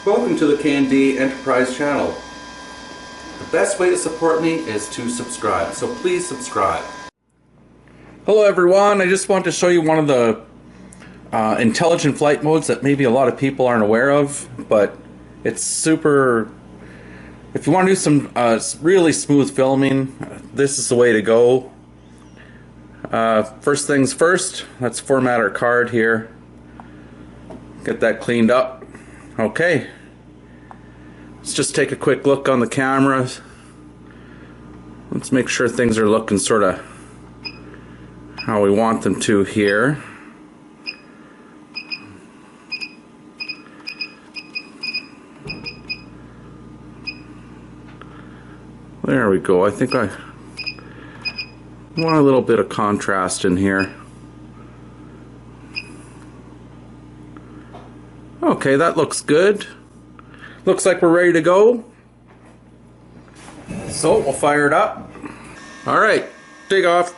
Welcome to the K&D Enterprise channel. The best way to support me is to subscribe, so please subscribe. Hello everyone, I just want to show you one of the intelligent flight modes that maybe a lot of people aren't aware of, but it's super... If you want to do some really smooth filming, this is the way to go. First things first, let's format our card here. Get that cleaned up. Okay, let's just take a quick look on the cameras. Let's make sure things are looking sort of how we want them to here. There we go. I think I want a little bit of contrast in here. Okay, that looks good. Looks like we're ready to go. So we'll fire it up. Alright, take off.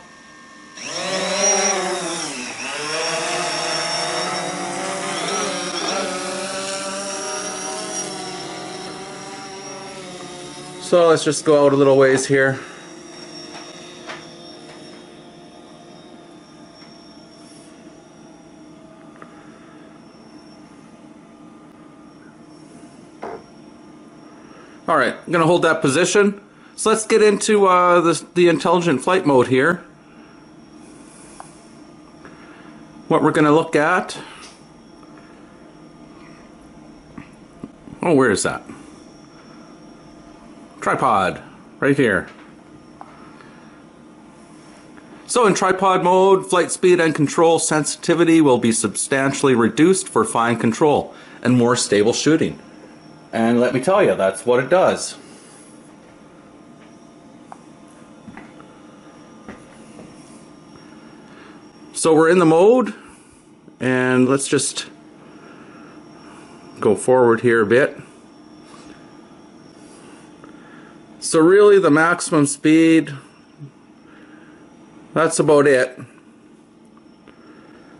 So let's just go out a little ways here. Alright, I'm going to hold that position. So let's get into the intelligent flight mode here. What we're going to look at. Oh, where is that? Tripod, right here. So in tripod mode, flight speed and control sensitivity will be substantially reduced for fine control and more stable shooting. And let me tell you, that's what it does. So we're in the mode, and let's just go forward here a bit. So really the maximum speed, that's about it.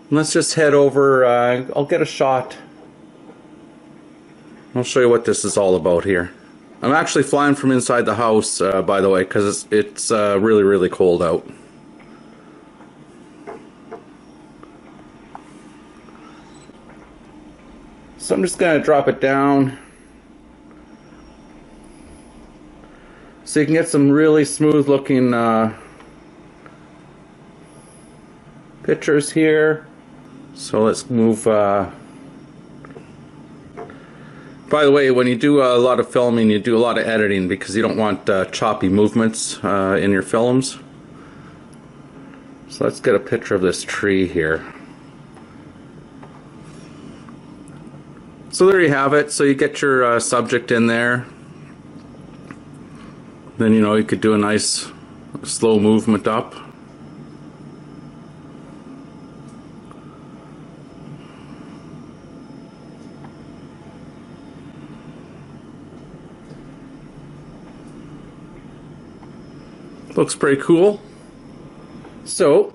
Let's just head over, I'll get a shot. I'll show you what this is all about here. I'm actually flying from inside the house, by the way, because it's really, really cold out. So I'm just going to drop it down so you can get some really smooth looking pictures here. So let's move... By the way, when you do a lot of filming, you do a lot of editing because you don't want choppy movements in your films. So let's get a picture of this tree here. So there you have it. So you get your subject in there. Then, you know, you could do a nice slow movement up. Looks pretty cool. So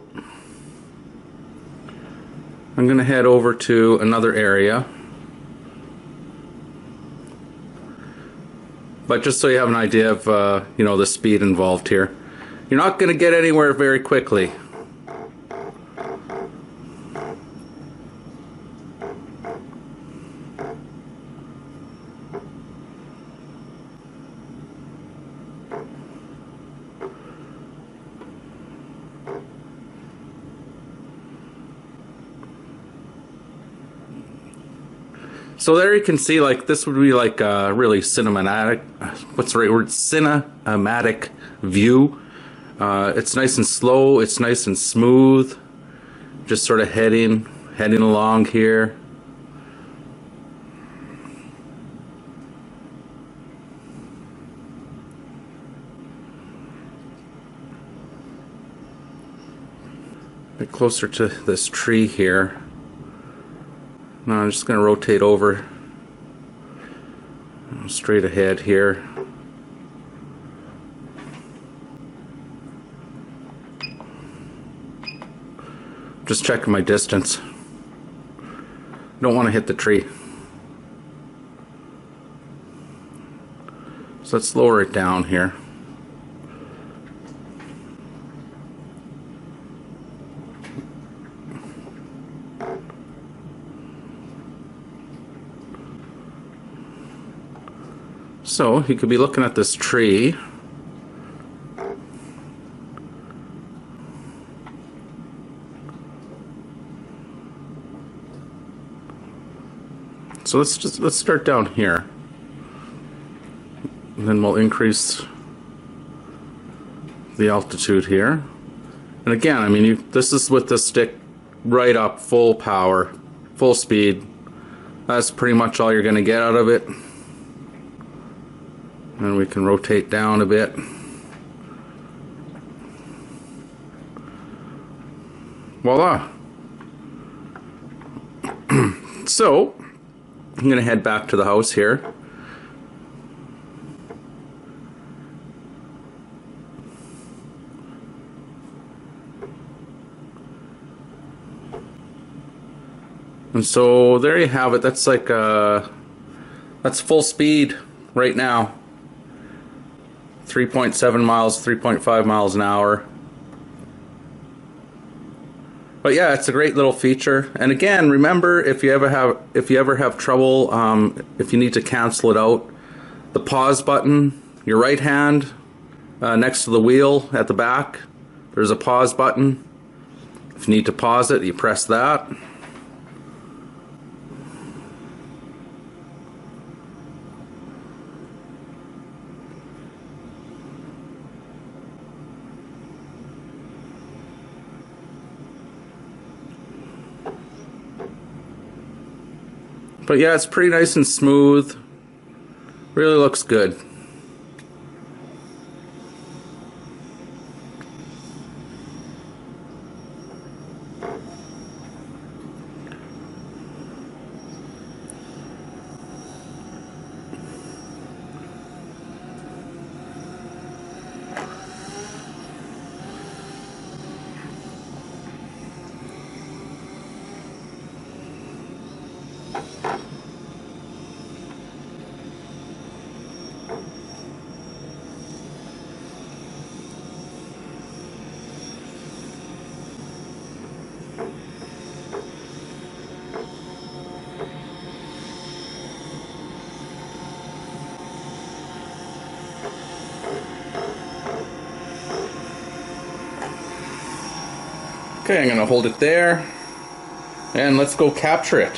I'm going to head over to another area. But just so you have an idea of you know, the speed involved here. You're not going to get anywhere very quickly. So there you can see, like, this would be like a really cinematic, what's the right word? Cinematic view. It's nice and slow, it's nice and smooth. Just sort of heading along here. A bit closer to this tree here. Now I'm just going to rotate over straight ahead here. Just checking my distance. Don't want to hit the tree. So let's lower it down here. So you could be looking at this tree. So let's start down here. And then we'll increase the altitude here. And again, I mean, this is with the stick right up, full power, full speed. That's pretty much all you're going to get out of it. And we can rotate down a bit. Voila! So, I'm going to head back to the house here. And so there you have it. That's like that's full speed right now. 3.7 miles, 3.5 miles an hour. But yeah, it's a great little feature. And again, remember, if you ever have trouble, if you need to cancel it out, the pause button, your right hand next to the wheel at the back, there's a pause button. If you need to pause it, you press that. But yeah, it's pretty nice and smooth. Really looks good. Okay, I'm going to hold it there, and let's go capture it.